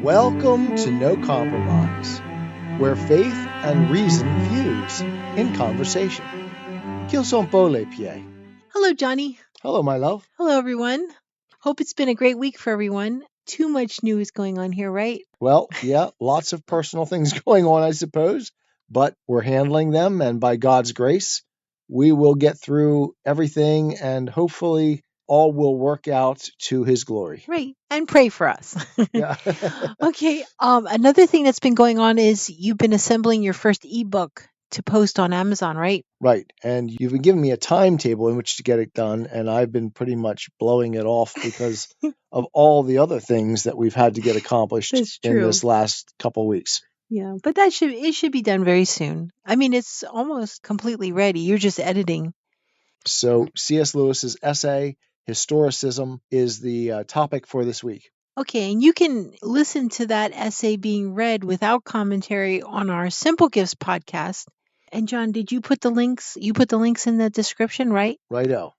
Welcome to No Compromise, where faith and reason fuse in conversation. Qu'ils sont beaux les pieds. Hello, Johnny. Hello, my love. Hello, everyone. Hope it's been a great week for everyone. Too much news going on here, right? Well, yeah, lots of personal things going on, I suppose, but we're handling them, and by God's grace, we will get through everything, and hopefully all will work out to His glory. Right. And pray for us. Yeah. Okay. Another thing that's been going on is you've been assembling your first ebook to post on Amazon, right? Right. And you've been giving me a timetable in which to get it done, and I've been pretty much blowing it off because of all the other things that we've had to get accomplished That's in true. this last couple weeks. Yeah, but it should be done very soon. I mean, it's almost completely ready. You're just editing. So C.S. Lewis's essay, Historicism, is the topic for this week. Okay, and you can listen to that essay being read without commentary on our Simple Gifts podcast. And John, did you put the links? You put the links in the description, right? Righto.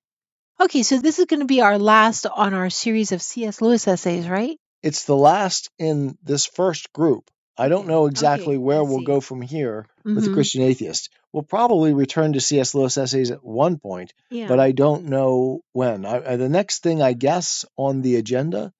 Okay, so this is going to be our last on our series of C.S. Lewis essays, right? It's the last in this first group. I don't know exactly where I we'll see. go from here with the Mhm. Christian Atheist. We'll probably return to C.S. Lewis essays at one point, Yeah. but I don't know when. The next thing, I guess, on the agenda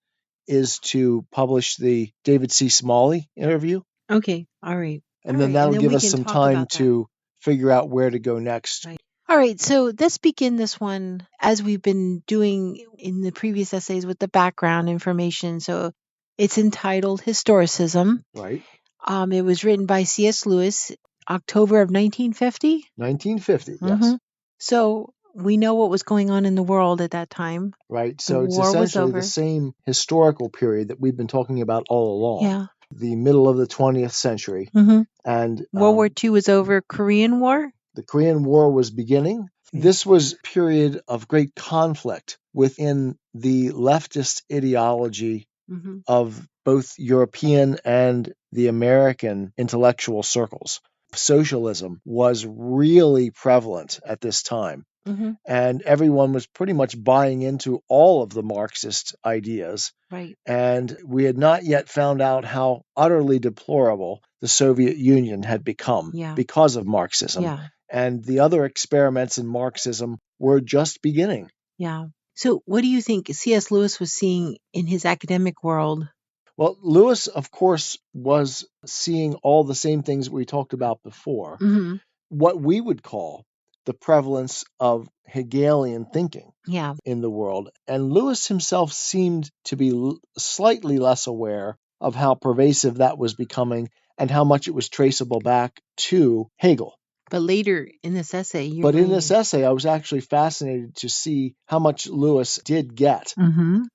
is to publish the David C. Smalley interview, Okay, all right. and All then right, that'll and then give we us can some talk time about that. to figure out where to go next. Right. All right, so let's begin this one as we've been doing in the previous essays with the background information. So it's entitled Historicism. Right. It was written by C.S. Lewis, October of 1950. 1950, yes. Mhm. So we know what was going on in the world at that time. Right. The So it's war was essentially over. the same historical period that we've been talking about all along. Yeah. The middle of the 20th century. hmm And World War II was over. Korean War. the Korean War was beginning. This was a period of great conflict within the leftist ideology hmm of both European and the American intellectual circles. Socialism was really prevalent at this time, hmm and everyone was pretty much buying into all of the Marxist ideas. Right. And we had not yet found out how utterly deplorable the Soviet Union had become Yeah. because of Marxism. Yeah. And the other experiments in Marxism were just beginning. Yeah. So what do you think C.S. Lewis was seeing in his academic world? Well, Lewis, of course, was seeing all the same things we talked about before, hmm what we would call the prevalence of Hegelian thinking Yeah. in the world. And Lewis himself seemed to be slightly less aware of how pervasive that was becoming and how much it was traceable back to Hegel. But later in this essay, you're But in going this essay, I was actually fascinated to see how much Lewis did get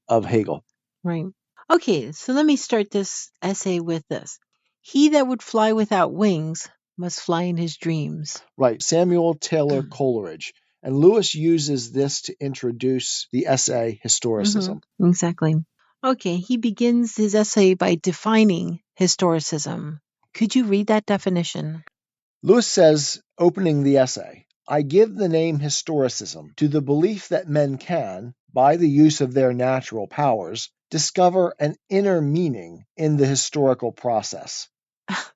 of Hegel. Right. Okay, so let me start this essay with this. He that would fly without wings must fly in his dreams. Right, Samuel Taylor Coleridge. And Lewis uses this to introduce the essay Historicism. Exactly. Okay, he begins his essay by defining historicism. Could you read that definition? Lewis says, opening the essay, I give the name historicism to the belief that men can, by the use of their natural powers, discover an inner meaning in the historical process.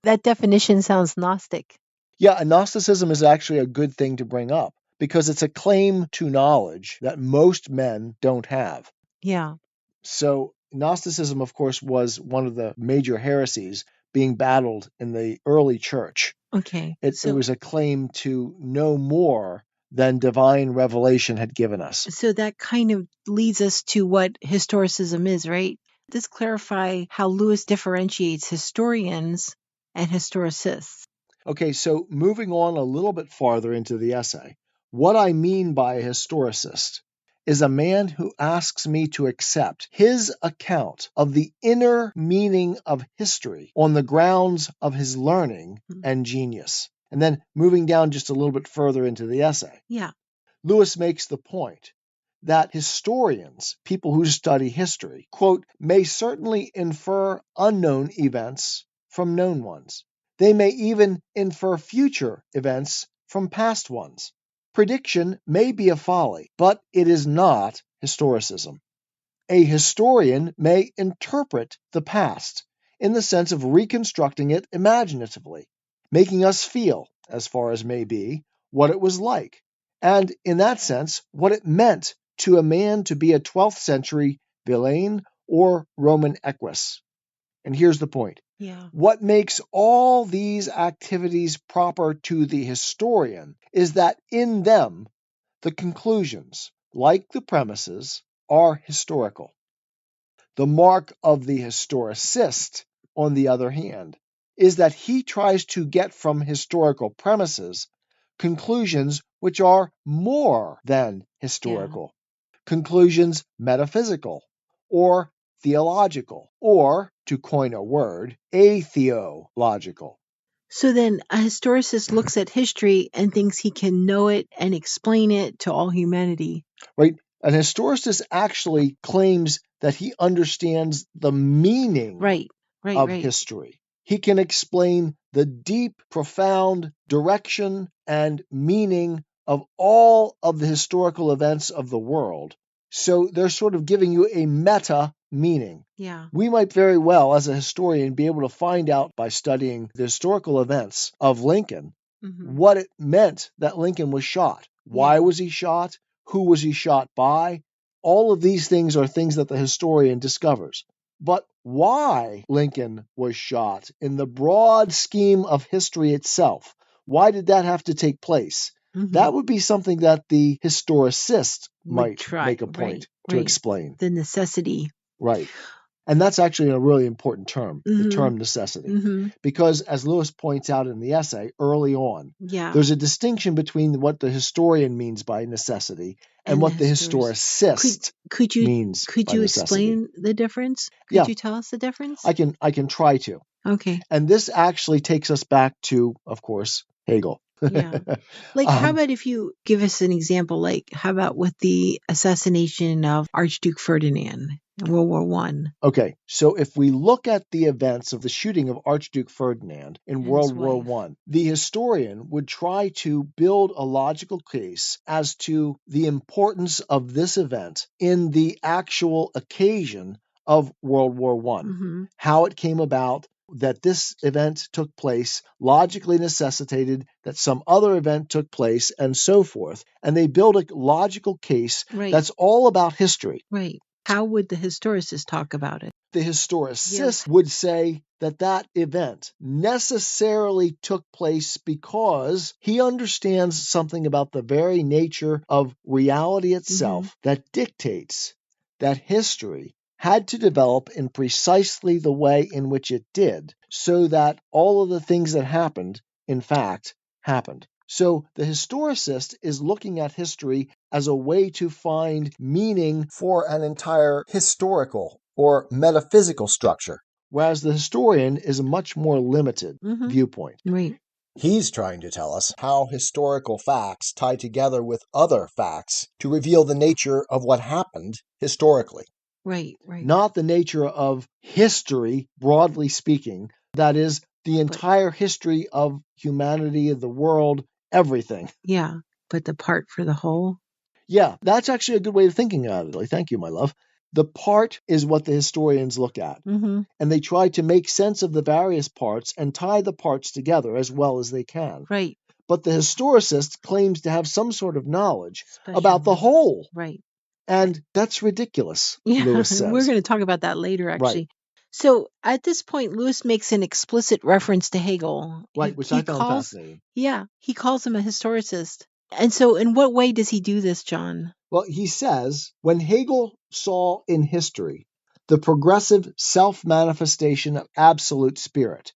That definition sounds Gnostic. Yeah, Gnosticism is actually a good thing to bring up because it's a claim to knowledge that most men don't have. Yeah. So Gnosticism, of course, was one of the major heresies being battled in the early church. Okay. It was a claim to know more than divine revelation had given us. So that kind of leads us to what historicism is, right? Let's clarify how Lewis differentiates historians and historicists. Okay, so moving on a little bit farther into the essay, what I mean by a historicist is a man who asks me to accept his account of the inner meaning of history on the grounds of his learning and genius. And then moving down just a little bit further into the essay, Lewis makes the point that historians, people who study history, quote, may certainly infer unknown events from known ones. They may even infer future events from past ones. Prediction may be a folly, but it is not historicism. A historian may interpret the past in the sense of reconstructing it imaginatively, making us feel, as far as may be, what it was like, and in that sense, what it meant to a man to be a 12th century villain or Roman equus. And here's the point. Yeah. What makes all these activities proper to the historian is that in them, the conclusions, like the premises, are historical. The mark of the historicist, on the other hand, is that he tries to get from historical premises conclusions which are more than historical, conclusions metaphysical or theological, or, to coin a word, atheological. So then a historicist looks at history and thinks he can know it and explain it to all humanity. Right? An historicist actually claims that he understands the meaning Right. of history. He can explain the deep, profound direction and meaning of all of the historical events of the world. So they're sort of giving you a meta meaning. Yeah. We might very well, as a historian, be able to find out by studying the historical events of Lincoln what it meant that Lincoln was shot. Why was he shot? Who was he shot by? All of these things are things that the historian discovers. But why Lincoln was shot in the broad scheme of history itself, why did that have to take place? That would be something that the historicist might make a point to explain. The necessity. Right. And that's actually a really important term, the term necessity. Because as Lewis points out in the essay early on, there's a distinction between what the historian means by necessity and what the historicist means by necessity. Could you explain the difference? Could you tell us the difference? I can try to. Okay. And this actually takes us back to, of course, Hegel. Like, how about if you give us an example, like, how about with the assassination of Archduke Ferdinand in World War I? Okay, so if we look at the events of the shooting of Archduke Ferdinand in World War I, the historian would try to build a logical case as to the importance of this event in the actual occasion of World War I, how it came about, that this event took place logically necessitated that some other event took place, and so forth. And they build a logical case that's all about history. Right. How would the historicist talk about it? The historicist would say that that event necessarily took place because he understands something about the very nature of reality itself that dictates that history had to develop in precisely the way in which it did, so that all of the things that happened, in fact, happened. So the historicist is looking at history as a way to find meaning for an entire historical or metaphysical structure, whereas the historian is a much more limited viewpoint. Right. He's trying to tell us how historical facts tie together with other facts to reveal the nature of what happened historically. Right. Not the nature of history, broadly speaking, that is, the entire history of humanity, of the world, everything. Yeah, but the part for the whole? Yeah, that's actually a good way of thinking about it. Thank you, my love. The part is what the historians look at, and they try to make sense of the various parts and tie the parts together as well as they can. Right. But the historicist claims to have some sort of knowledge about the whole. Right. And that's ridiculous, Lewis says. We're going to talk about that later, actually. So at this point, Lewis makes an explicit reference to Hegel. Right, which I found fascinating. Yeah, he calls him a historicist. And so in what way does he do this, John? Well, he says, when Hegel saw in history the progressive self-manifestation of absolute spirit,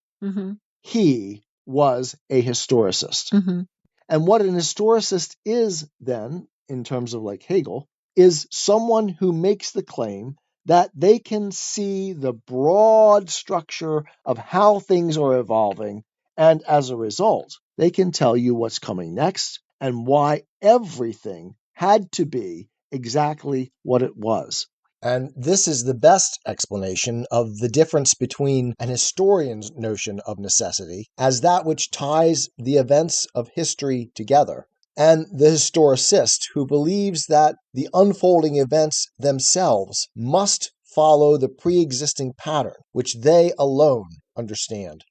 he was a historicist. And what an historicist is then, in terms of like Hegel, is someone who makes the claim that they can see the broad structure of how things are evolving, and as a result, they can tell you what's coming next and why everything had to be exactly what it was. And this is the best explanation of the difference between an historian's notion of necessity as that which ties the events of history together, and the historicist who believes that the unfolding events themselves must follow the pre-existing pattern, which they alone understand.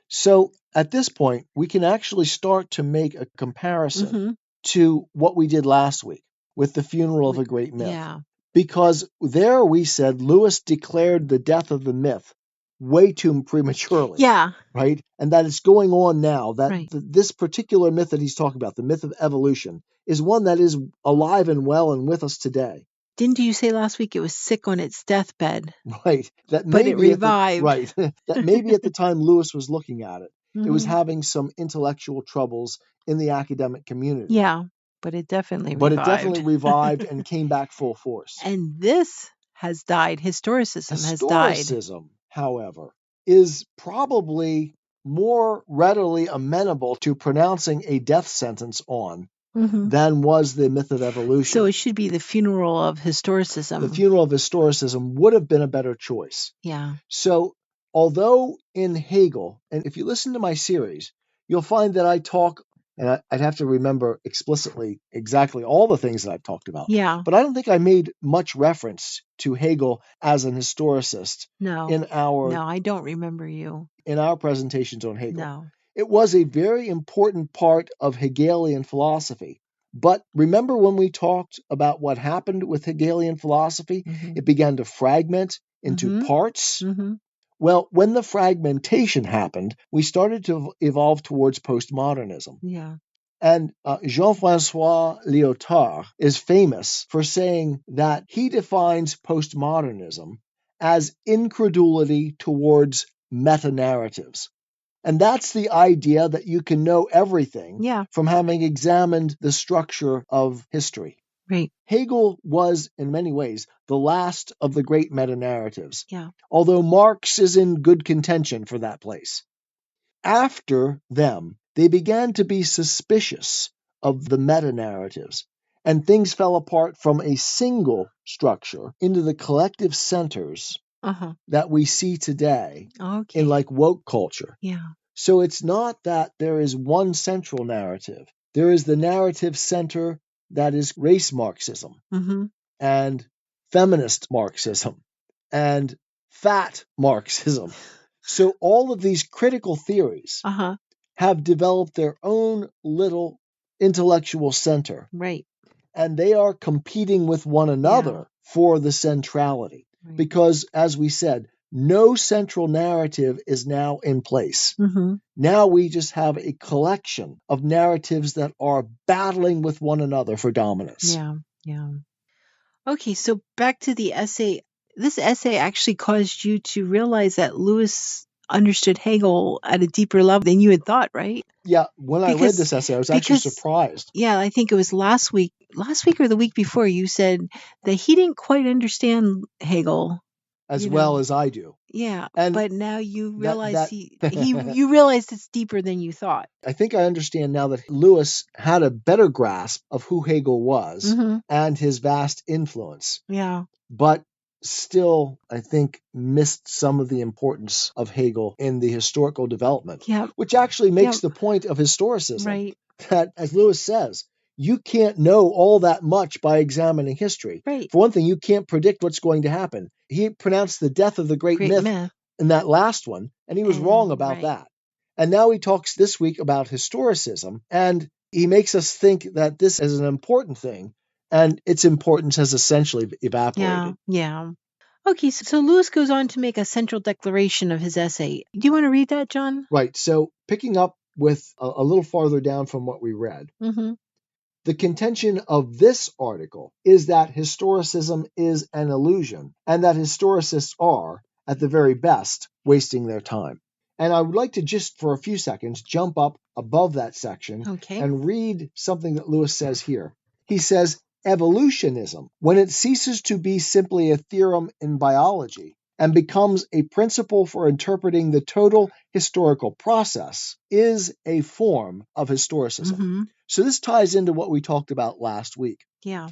So at this point, we can actually start to make a comparison to what we did last week with the funeral of a great myth. Yeah. Because there we said Lewis declared the death of the myth way too prematurely. Yeah. Right? And that it's going on now, that Right. this particular myth that he's talking about, the myth of evolution, is one that is alive and well and with us today. Didn't you say last week it was sick on its deathbed? Right. That But it maybe revived. that maybe at the time Lewis was looking at it, it was Mhm. having some intellectual troubles in the academic community. Yeah, but it definitely But revived. it definitely revived and came back full force. And this has died. Historicism has died. Historicism, however, is probably more readily amenable to pronouncing a death sentence on than was the myth of evolution. So it should be the funeral of historicism. The funeral of historicism would have been a better choice. Yeah. So, although in Hegel, and if you listen to my series, you'll find that I talk, and I'd have to remember explicitly exactly all the things that I've talked about. Yeah. But I don't think I made much reference to Hegel as an historicist No. in our No, I don't remember you. in our presentations on Hegel. No. It was a very important part of Hegelian philosophy. But remember when we talked about what happened with Hegelian philosophy? It began to fragment into parts. Well, when the fragmentation happened, we started to evolve towards postmodernism. Yeah. And Jean-François Lyotard is famous for saying that he defines postmodernism as incredulity towards meta-narratives. And that's the idea that you can know everything from having examined the structure of history. Right. Hegel was, in many ways, the last of the great meta-narratives, Yeah. although Marx is in good contention for that place. After them, they began to be suspicious of the meta-narratives, and things fell apart from a single structure into the collective centers that we see today in like woke culture. Yeah. So it's not that there is one central narrative. There is the narrative center that is race Marxism and feminist Marxism and fat Marxism. So all of these critical theories have developed their own little intellectual center. Right. And they are competing with one another for the centrality. Right. Because, as we said, no central narrative is now in place. Now we just have a collection of narratives that are battling with one another for dominance. Yeah. Yeah. Okay, so back to the essay. This essay actually caused you to realize that Lewis understood Hegel at a deeper level than you had thought, right? Yeah, when I read this essay, I was actually surprised. Yeah, I think it was last week or the week before, you said that he didn't quite understand Hegel as well as I do. Yeah, and but now you realize you realized it's deeper than you thought. I think I understand now that Lewis had a better grasp of who Hegel was and his vast influence. Yeah. But still, I think, missed some of the importance of Hegel in the historical development, which actually makes the point of historicism. Right. That, as Lewis says, you can't know all that much by examining history. Right. For one thing, you can't predict what's going to happen. He pronounced the death of the great myth in that last one, and he was wrong about that. And now he talks this week about historicism, and he makes us think that this is an important thing, and its importance has essentially evaporated. Yeah. Okay, so Lewis goes on to make a central declaration of his essay. Do you want to read that, John? Right. So picking up with a little farther down from what we read, the contention of this article is that historicism is an illusion, and that historicists are, at the very best, wasting their time. And I would like to just, for a few seconds, jump up above that section and read something that Lewis says here. He says, evolutionism, when it ceases to be simply a theorem in biology and becomes a principle for interpreting the total historical process, is a form of historicism. So this ties into what we talked about last week. Yeah.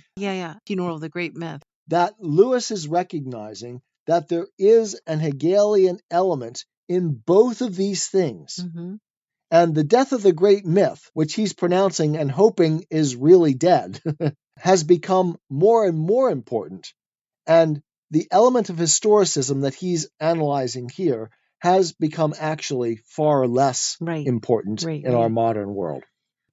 Funeral of the great myth. That Lewis is recognizing that there is an Hegelian element in both of these things. And the death of the great myth, which he's pronouncing and hoping is really dead, has become more and more important. And the element of historicism that he's analyzing here has become actually far less important in our modern world.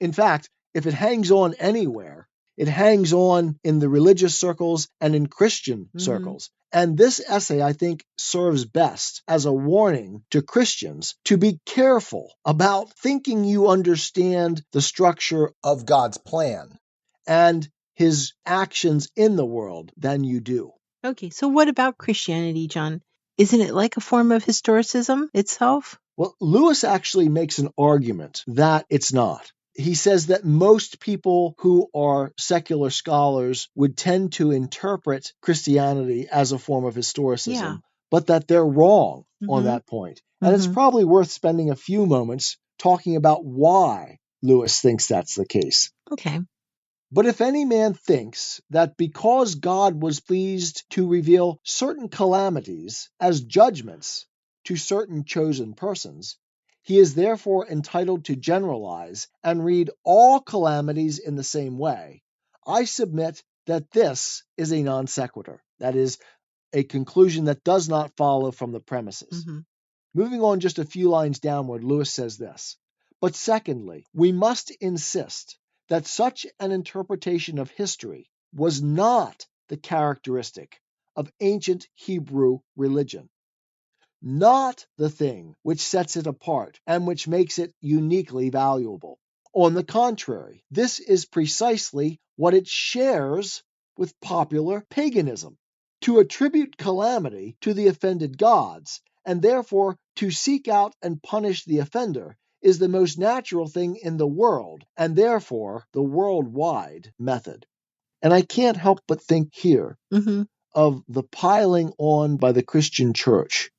In fact, if it hangs on anywhere, it hangs on in the religious circles and in Christian circles. And this essay, I think, serves best as a warning to Christians to be careful about thinking you understand the structure of God's plan and his actions in the world than you do. Okay, so what about Christianity, John? Isn't it like a form of historicism itself? Well, Lewis actually makes an argument that it's not. He says that most people who are secular scholars would tend to interpret Christianity as a form of historicism, but that they're wrong on that point. And it's probably worth spending a few moments talking about why Lewis thinks that's the case. Okay. But if any man thinks that because God was pleased to reveal certain calamities as judgments to certain chosen persons, he is therefore entitled to generalize and read all calamities in the same way, I submit that this is a non sequitur, that is, a conclusion that does not follow from the premises. Moving on just a few lines downward, Lewis says this: but secondly, we must insist that such an interpretation of history was not the characteristic of ancient Hebrew religion, not the thing which sets it apart and which makes it uniquely valuable. On the contrary, this is precisely what it shares with popular paganism. To attribute calamity to the offended gods, and therefore to seek out and punish the offender, is the most natural thing in the world, and therefore the worldwide method. And I can't help but think here of the piling on by the Christian church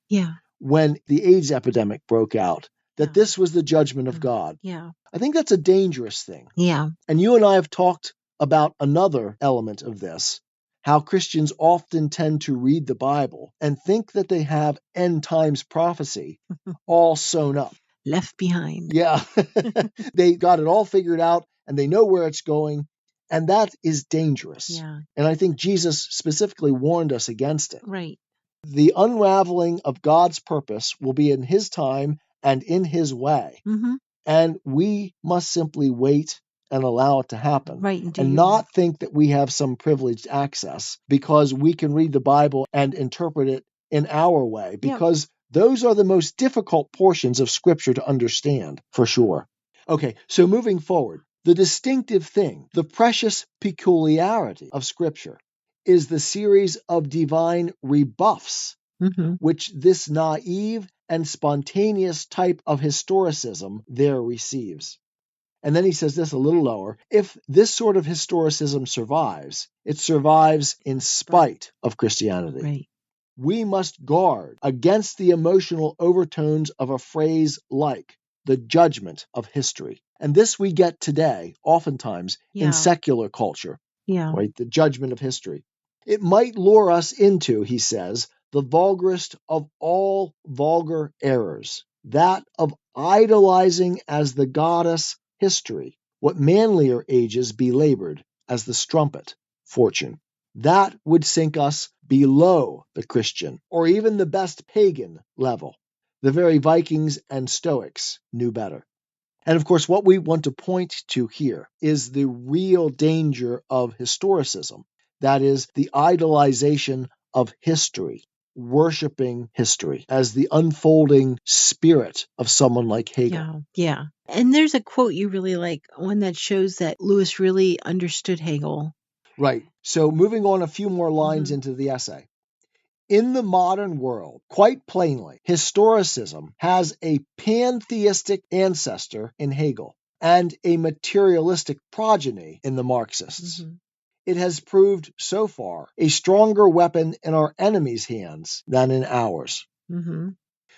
when the AIDS epidemic broke out, that this was the judgment of God. I think that's a dangerous thing. And you and I have talked about another element of this, how Christians often tend to read the Bible and think that they have end times prophecy all sewn up. Left behind. Yeah. They got it all figured out and they know where it's going. And that is dangerous. And I think Jesus specifically warned us against it. The unraveling of God's purpose will be in his time and in his way. And we must simply wait and allow it to happen. And not think that we have some privileged access because we can read the Bible and interpret it in our way, because those are the most difficult portions of Scripture to understand, for sure. Okay, so moving forward, the distinctive thing, the precious peculiarity of Scripture is the series of divine rebuffs, which this naive and spontaneous type of historicism there receives. And then he says this a little lower: if this sort of historicism survives, it survives in spite of Christianity. We must guard against the emotional overtones of a phrase like the judgment of history. And this we get today, oftentimes, in secular culture, right? The judgment of history. It might lure us into, he says, the vulgarest of all vulgar errors, that of idolizing as the goddess history what manlier ages belabored as the strumpet fortune. That would sink us below the Christian or even the best pagan level. The very Vikings and Stoics knew better. And of course, what we want to point to here is the real danger of historicism. That is the idolization of history, worshiping history as the unfolding spirit of someone like Hegel. And there's a quote you really like, one that shows that Lewis really understood Hegel. Right. So moving on a few more lines into the essay. In the modern world, quite plainly, historicism has a pantheistic ancestor in Hegel and a materialistic progeny in the Marxists. It has proved so far a stronger weapon in our enemies' hands than in ours.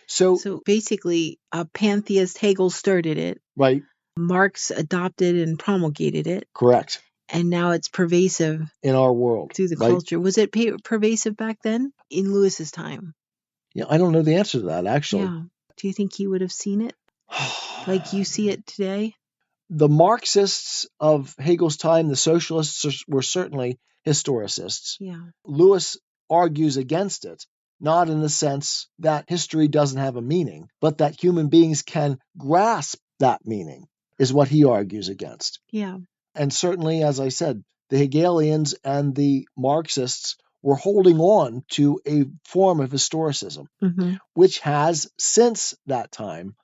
So basically, a pantheist, Hegel started it. Right. Marx adopted and promulgated it. Correct. And now it's pervasive in our world through the culture. Was it pervasive back then in Lewis's time? Yeah, I don't know the answer to that, actually. Do you think he would have seen it like you see it today? The Marxists of Hegel's time, the socialists, were certainly historicists. Lewis argues against it, not in the sense that history doesn't have a meaning, but that human beings can grasp that meaning, is what he argues against. Yeah. And certainly, as I said, the Hegelians and the Marxists were holding on to a form of historicism, Mm-hmm. which has, since that time,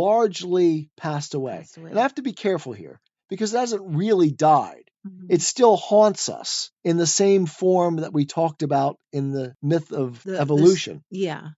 largely passed away. And I have to be careful here, because it hasn't really died. Mm-hmm. It still haunts us in the same form that we talked about in the myth of evolution, Yeah.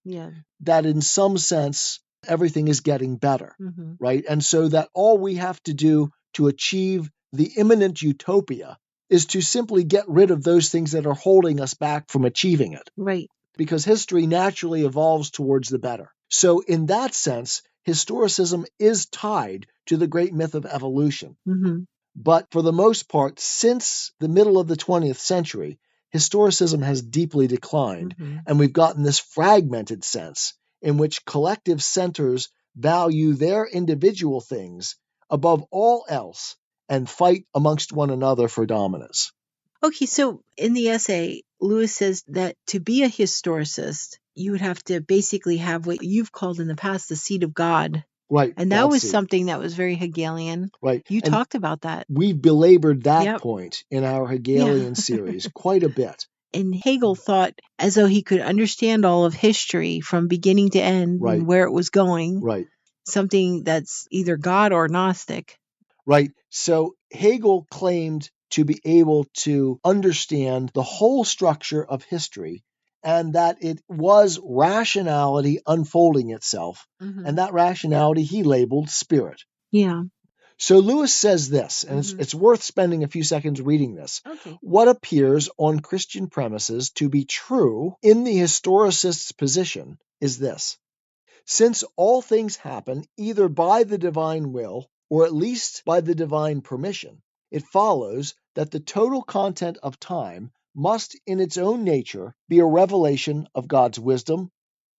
that in some sense, everything is getting better, Mm-hmm. right? And so that all we have to do to achieve the imminent utopia is to simply get rid of those things that are holding us back from achieving it, Right. because history naturally evolves towards the better. So in that sense, historicism is tied to the great myth of evolution. Mm-hmm. But for the most part, since the middle of the 20th century, historicism has deeply declined, Mm-hmm. and we've gotten this fragmented sense in which collective centers value their individual things above all else and fight amongst one another for dominance. Okay, so in the essay, Lewis says that to be a historicist, you would have to basically have what you've called in the past the seat of God. Right. And that God's was seat. something that was very Hegelian. Right. You And talked about that. we've belabored that Yep. point in our Hegelian series quite a bit. And Hegel thought as though he could understand all of history from beginning to end Right. and where it was going, Right. something that's either God or Gnostic. Right. So Hegel claimed to be able to understand the whole structure of history, and that it was rationality unfolding itself. Mm-hmm. And that rationality he labeled spirit. Yeah. So Lewis says this, and Mhm. it's worth spending a few seconds reading this. Okay. What appears on Christian premises to be true in the historicist's position is this: since all things happen either by the divine will or at least by the divine permission, it follows that the total content of time must in its own nature be a revelation of God's wisdom,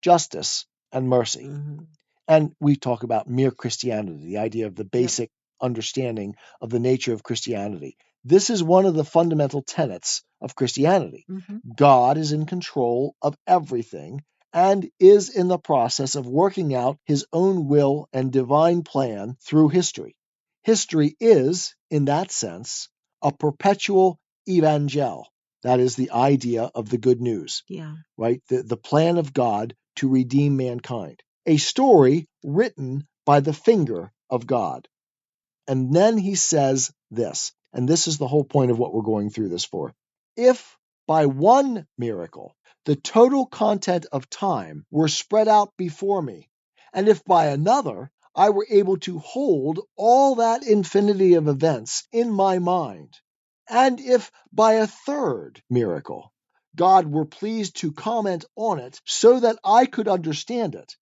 justice, and mercy. Mm-hmm. And we talk about mere Christianity, the idea of the basic understanding of the nature of Christianity. This is one of the fundamental tenets of Christianity. Mm-hmm. God is in control of everything and is in the process of working out his own will and divine plan through history. History is, in that sense, a perpetual evangel. That is the idea of the good news, Yeah. right? The plan of God to redeem mankind. A story written by the finger of God. And then he says this, and this is the whole point of what we're going through this for. If by one miracle the total content of time were spread out before me, and if by another I were able to hold all that infinity of events in my mind, and if by a third miracle God were pleased to comment on it so that I could understand it,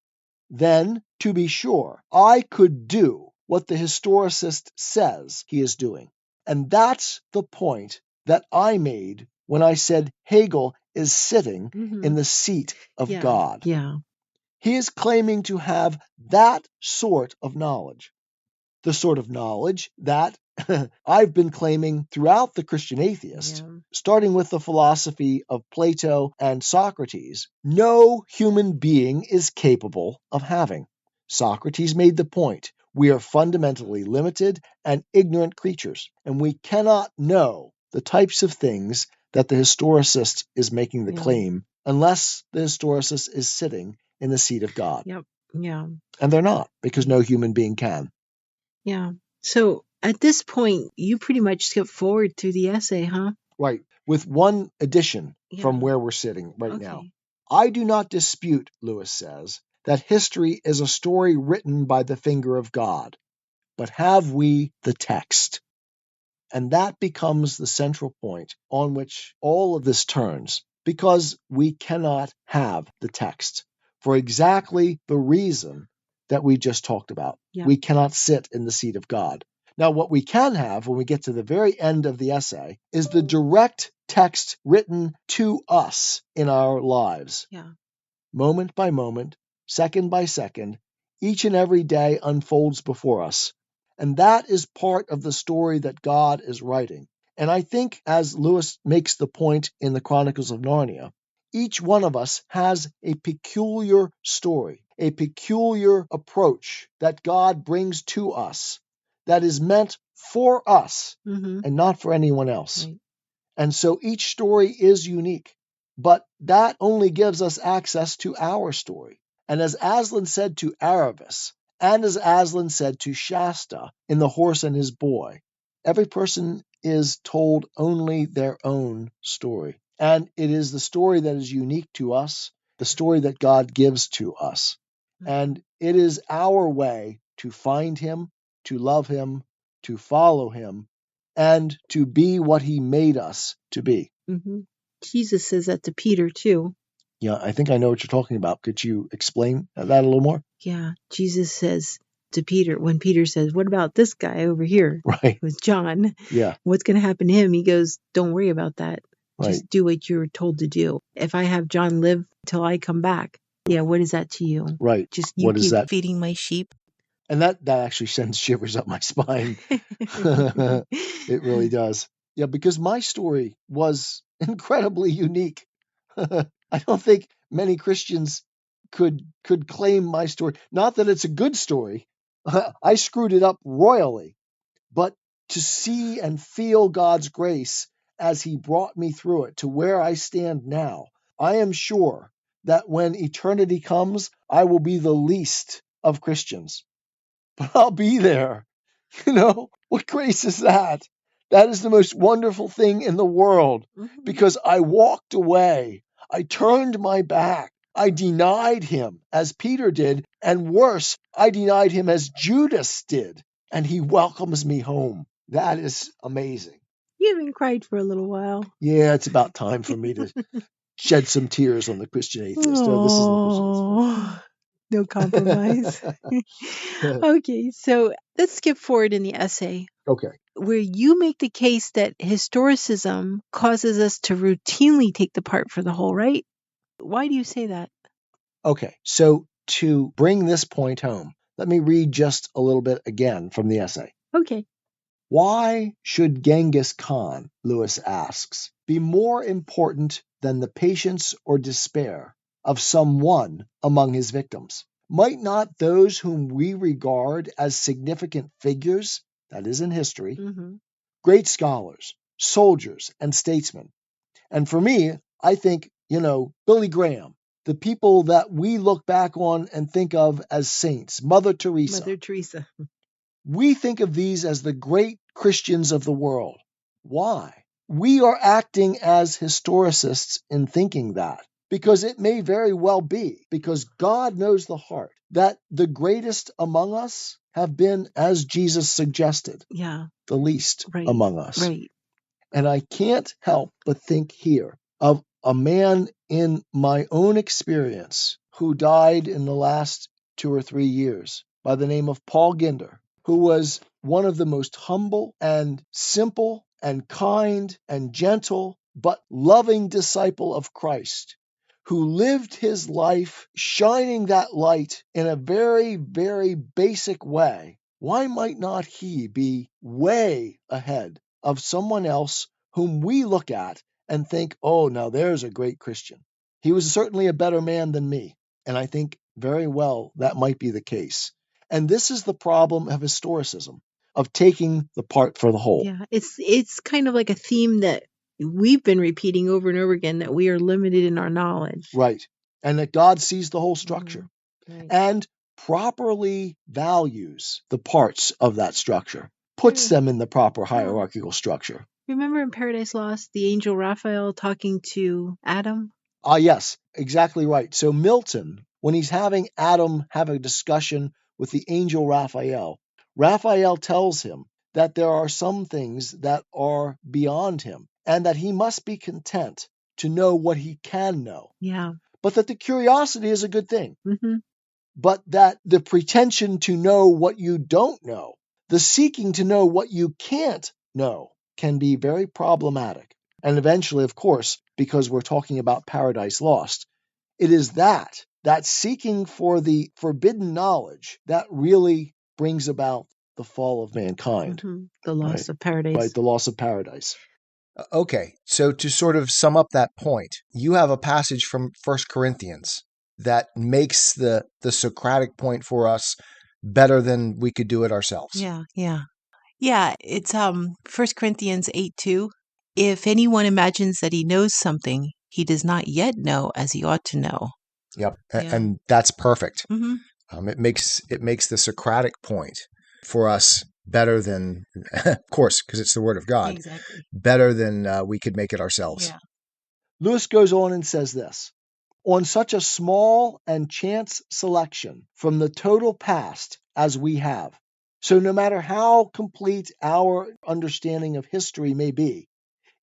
then, to be sure, I could do what the historicist says he is doing. And that's the point that I made when I said Hegel is sitting in the seat of God. Yeah. He is claiming to have that sort of knowledge, the sort of knowledge that I've been claiming throughout the Christian atheist, starting with the philosophy of Plato and Socrates, no human being is capable of having. Socrates made the point: we are fundamentally limited and ignorant creatures, and we cannot know the types of things that the historicist is making the claim unless the historicist is sitting in the seat of God. Yep. Yeah. And they're not, because no human being can. Yeah. So at this point, you pretty much skip forward through the essay, huh? Right. With one addition from Yeah. where we're sitting right now. Okay. I do not dispute, Lewis says, that history is a story written by the finger of God. But have we the text? And that becomes the central point on which all of this turns, because we cannot have the text for exactly the reason that we just talked about. Yeah. We cannot sit in the seat of God. Now, what we can have when we get to the very end of the essay is the direct text written to us in our lives. Yeah. Moment by moment, second by second, each and every day unfolds before us. And that is part of the story that God is writing. And I think, as Lewis makes the point in the Chronicles of Narnia, Each one of us has a peculiar story, a peculiar approach that God brings to us that is meant for us Mm-hmm. and not for anyone else. Right. And so each story is unique, but that only gives us access to our story. And as Aslan said to Aravis, and as Aslan said to Shasta in The Horse and His Boy, every person is told only their own story. And it is the story that is unique to us, the story that God gives to us. And it is our way to find Him, to love Him, to follow Him, and to be what He made us to be. Mm-hmm. Jesus says that to Peter too. Yeah, I think I know what you're talking about. Could you explain that a little more? Yeah, Jesus says to Peter, when Peter says, "What about this guy over here?" Right. With John, Yeah. what's going to happen to him? He goes, "Don't worry about that. Right. Just do what you're told to do. If I have John live till I come back, yeah, what is that to you? Right. Just you What is keep that? feeding my sheep." And that actually sends shivers up my spine. It really does. Yeah, because my story was incredibly unique. I don't think many Christians could claim my story. Not that it's a good story. I screwed it up royally, but to see and feel God's grace as He brought me through it to where I stand now, I am sure that when eternity comes, I will be the least of Christians. But I'll be there. What grace is that? That is the most wonderful thing in the world because I walked away. I turned my back. I denied Him as Peter did, and worse, I denied Him as Judas did, and He welcomes me home. That is amazing. You haven't cried for a little while. Yeah, it's about time for me to shed some tears on the Christian atheist. No, this isn't the Christian atheist. No compromise. Okay, so let's skip forward in the essay Okay. where you make the case that historicism causes us to routinely take the part for the whole, right? Why do you say that? Okay, so to bring this point home, let me read just a little bit again from the essay. Okay. Why should Genghis Khan, Lewis asks, be more important than the patience or despair of some one among his victims? Might not those whom we regard as significant figures, that is in history, great scholars, soldiers, and statesmen, and for me, I think, Billy Graham, the people that we look back on and think of as saints, Mother Teresa. Mother Teresa. We think of these as the great Christians of the world. Why? We are acting as historicists in thinking that, because it may very well be, because God knows the heart, that the greatest among us have been, as Jesus suggested, the least among us. Right. And I can't help but think here of a man in my own experience who died in the last 2 or 3 years by the name of Paul Ginder, who was one of the most humble and simple and kind and gentle but loving disciple of Christ, who lived his life shining that light in a very, very basic way. Why might not he be way ahead of someone else whom we look at and think, oh, now there's a great Christian? He was certainly a better man than me, and I think very well that might be the case. And this is the problem of historicism, of taking the part for the whole. Yeah, it's kind of like a theme that we've been repeating over and over again, that we are limited in our knowledge. Right. And that God sees the whole structure and properly values the parts of that structure, puts them in the proper hierarchical structure. Remember in Paradise Lost, the angel Raphael talking to Adam? Yes, exactly right. So Milton, when he's having Adam have a discussion with the angel Raphael, Raphael tells him that there are some things that are beyond him and that he must be content to know what he can know. Yeah. But that the curiosity is a good thing. But that the pretension to know what you don't know, the seeking to know what you can't know, can be very problematic. And eventually, of course, because we're talking about Paradise Lost, it is that seeking for the forbidden knowledge that really brings about the fall of mankind. The loss of paradise. Right, the loss of paradise. Okay, so to sort of sum up that point, you have a passage from First Corinthians that makes the Socratic point for us better than we could do it ourselves. Yeah, yeah. Yeah, it's 1 Corinthians 8:2. If anyone imagines that he knows something, he does not yet know as he ought to know. Yep, Yeah. and that's perfect. Mm-hmm. It makes the Socratic point for us better than, of course, because it's the Word of God, Exactly. better than we could make it ourselves. Yeah. Lewis goes on and says this: on such a small and chance selection from the total past as we have, so no matter how complete our understanding of history may be,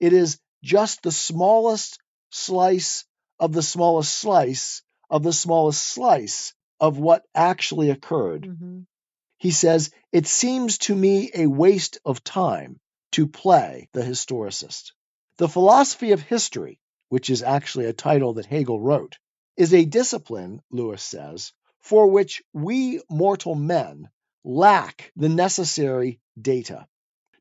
it is just the smallest slice of the smallest slice of the smallest slice of what actually occurred. Mm-hmm. He says, it seems to me a waste of time to play the historicist. The philosophy of history, which is actually a title that Hegel wrote, is a discipline, Lewis says, for which we mortal men lack the necessary data.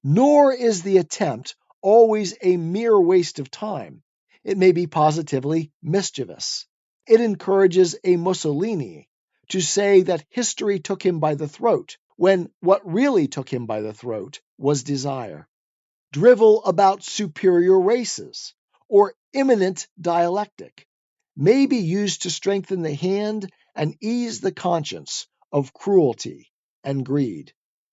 Nor is the attempt always a mere waste of time. It may be positively mischievous. It encourages a Mussolini to say that history took him by the throat, when what really took him by the throat was desire. Drivel about superior races, or immanent dialectic, may be used to strengthen the hand and ease the conscience of cruelty and greed.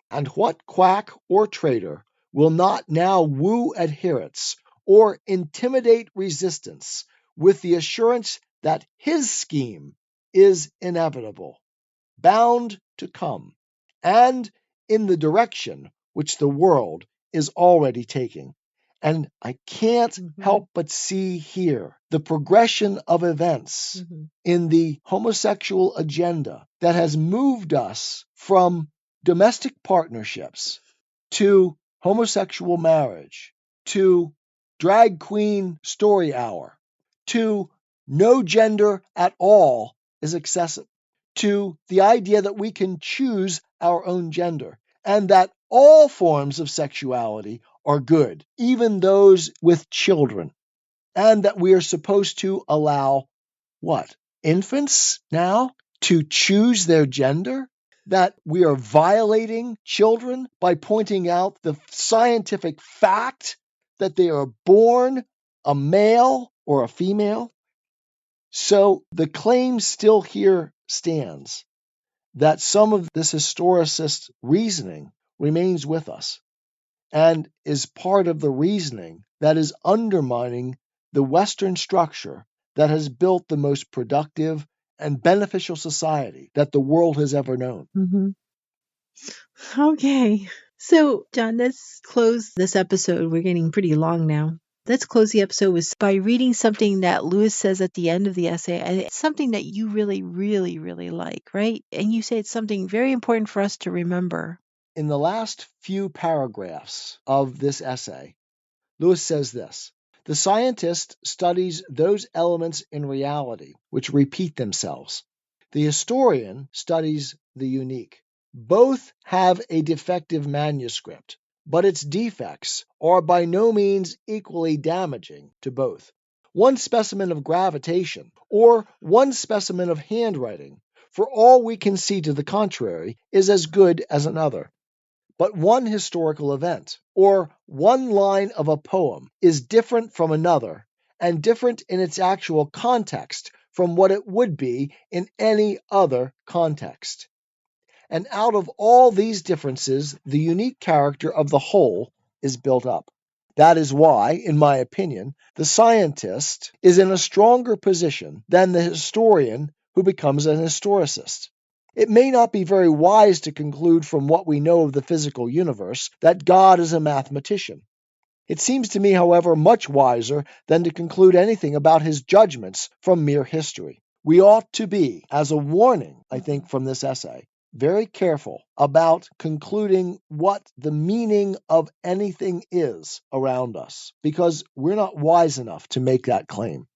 And what quack or traitor will not now woo adherents or intimidate resistance with the assurance that his scheme is inevitable, bound to come, and in the direction which the world is already taking? And I can't help but see here the progression of events in the homosexual agenda that has moved us from domestic partnerships to homosexual marriage to drag queen story hour to no gender at all is excessive to the idea that we can choose our own gender and that all forms of sexuality are good, even those with children, and that we are supposed to allow what? Infants now to choose their gender? That we are violating children by pointing out the scientific fact that they are born a male or a female? So the claim still here stands that some of this historicist reasoning remains with us and is part of the reasoning that is undermining the Western structure that has built the most productive and beneficial society that the world has ever known. Mm-hmm. Okay. So, John, let's close this episode. We're getting pretty long now. Let's close the episode by reading something that Lewis says at the end of the essay. And it's something that you really, really, really like, right? And you say it's something very important for us to remember. In the last few paragraphs of this essay, Lewis says this: the scientist studies those elements in reality which repeat themselves. The historian studies the unique. Both have a defective manuscript, but its defects are by no means equally damaging to both. One specimen of gravitation, or one specimen of handwriting, for all we can see to the contrary, is as good as another. But one historical event, or one line of a poem, is different from another, and different in its actual context from what it would be in any other context. And out of all these differences, the unique character of the whole is built up. That is why, in my opinion, the scientist is in a stronger position than the historian who becomes an historicist. It may not be very wise to conclude from what we know of the physical universe that God is a mathematician. It seems to me, however, much wiser than to conclude anything about his judgments from mere history. We ought to be, as a warning, I think, from this essay, very careful about concluding what the meaning of anything is around us, because we're not wise enough to make that claim.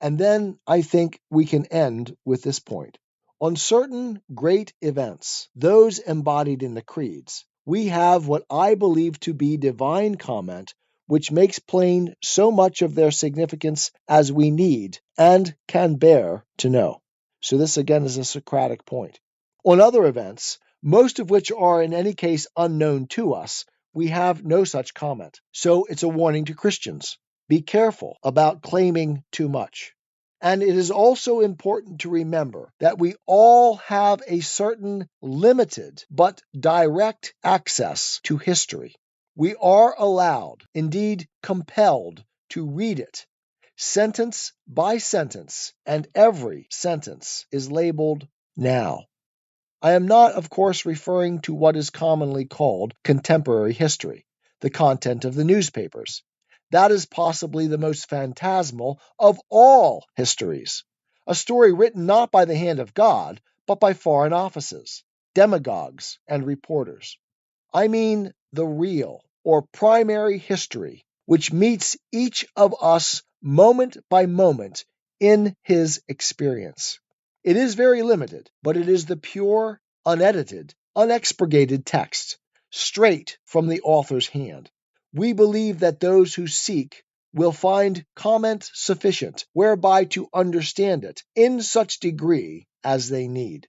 And then I think we can end with this point. On certain great events, those embodied in the creeds, we have what I believe to be divine comment which makes plain so much of their significance as we need and can bear to know. So this again is a Socratic point. On other events, most of which are in any case unknown to us, we have no such comment. So it's a warning to Christians. Be careful about claiming too much. And it is also important to remember that we all have a certain limited but direct access to history. We are allowed, indeed compelled, to read it, sentence by sentence, and every sentence is labeled now. I am not, of course, referring to what is commonly called contemporary history, the content of the newspapers. That is possibly the most phantasmal of all histories, a story written not by the hand of God, but by foreign offices, demagogues, and reporters. I mean the real or primary history, which meets each of us moment by moment in his experience. It is very limited, but it is the pure, unedited, unexpurgated text, straight from the author's hand. We believe that those who seek will find comment sufficient whereby to understand it in such degree as they need.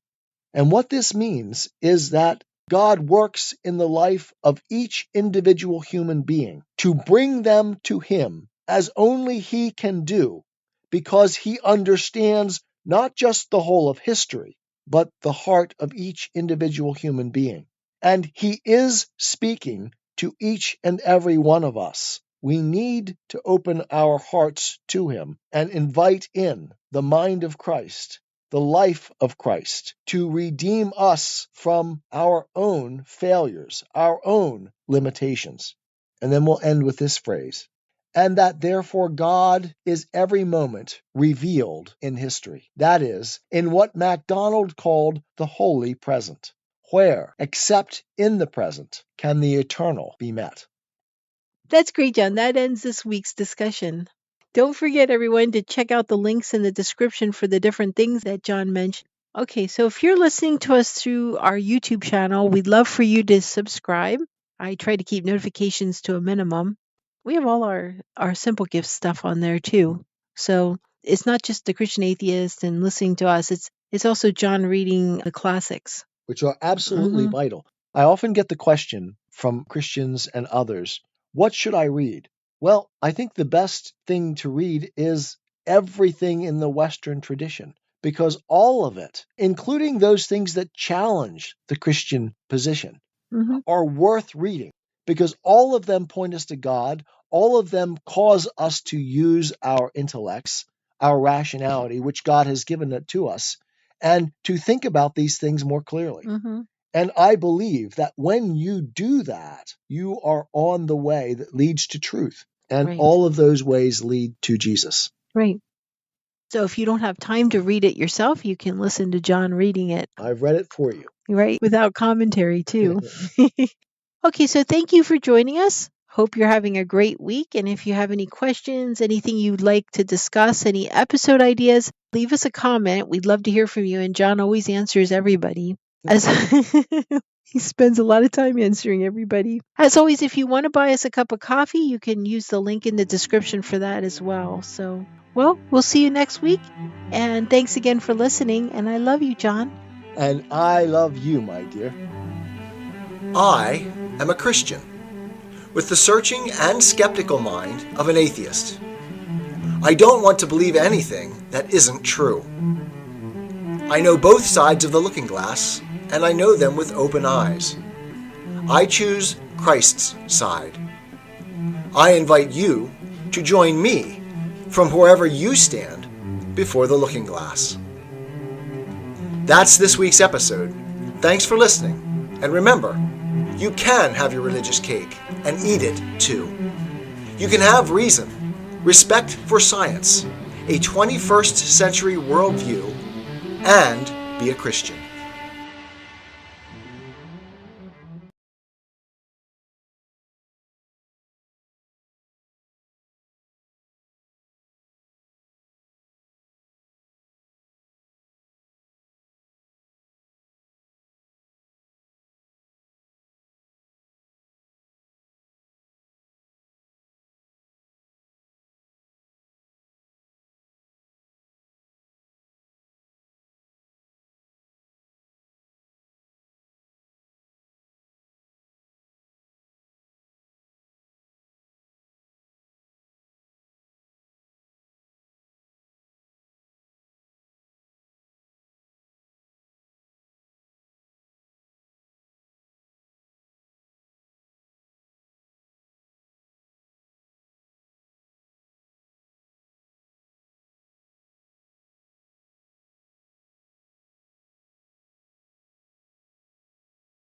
And what this means is that God works in the life of each individual human being to bring them to Him as only He can do, because He understands not just the whole of history, but the heart of each individual human being. And He is speaking to each and every one of us. We need to open our hearts to Him and invite in the mind of Christ, the life of Christ, to redeem us from our own failures, our own limitations. And then we'll end with this phrase, and that therefore God is every moment revealed in history. That is, in what MacDonald called the holy present, where, except in the present, can the eternal be met. That's great, John. That ends this week's discussion. Don't forget, everyone, to check out the links in the description for the different things that John mentioned. Okay, so if you're listening to us through our YouTube channel, we'd love for you to subscribe. I try to keep notifications to a minimum. We have all our Simple Gifts stuff on there too. So it's not just the Christian Atheist and listening to us, it's also John reading the classics, which are absolutely vital. I often get the question from Christians and others, what should I read? Well, I think the best thing to read is everything in the Western tradition, because all of it, including those things that challenge the Christian position, are worth reading, because all of them point us to God. All of them cause us to use our intellects, our rationality, which God has given it to us, and to think about these things more clearly. And I believe that when you do that, you are on the way that leads to truth. And all of those ways lead to Jesus. Right. So if you don't have time to read it yourself, you can listen to John reading it. I've read it for you. Right. Without commentary, too. Okay, so thank you for joining us. Hope you're having a great week. And if you have any questions, anything you'd like to discuss, any episode ideas, leave us a comment. We'd love to hear from you. And John always answers everybody. As he spends a lot of time answering everybody. As always, if you want to buy us a cup of coffee, you can use the link in the description for that as well. So, well, we'll see you next week. And thanks again for listening. And I love you, John. And I love you, my dear. I am a Christian, with the searching and skeptical mind of an atheist. I don't want to believe anything that isn't true. I know both sides of the looking glass, and I know them with open eyes. I choose Christ's side. I invite you to join me from wherever you stand before the looking glass. That's this week's episode. Thanks for listening, and remember, you can have your religious cake and eat it too. You can have reason, respect for science, a 21st century worldview, and be a Christian.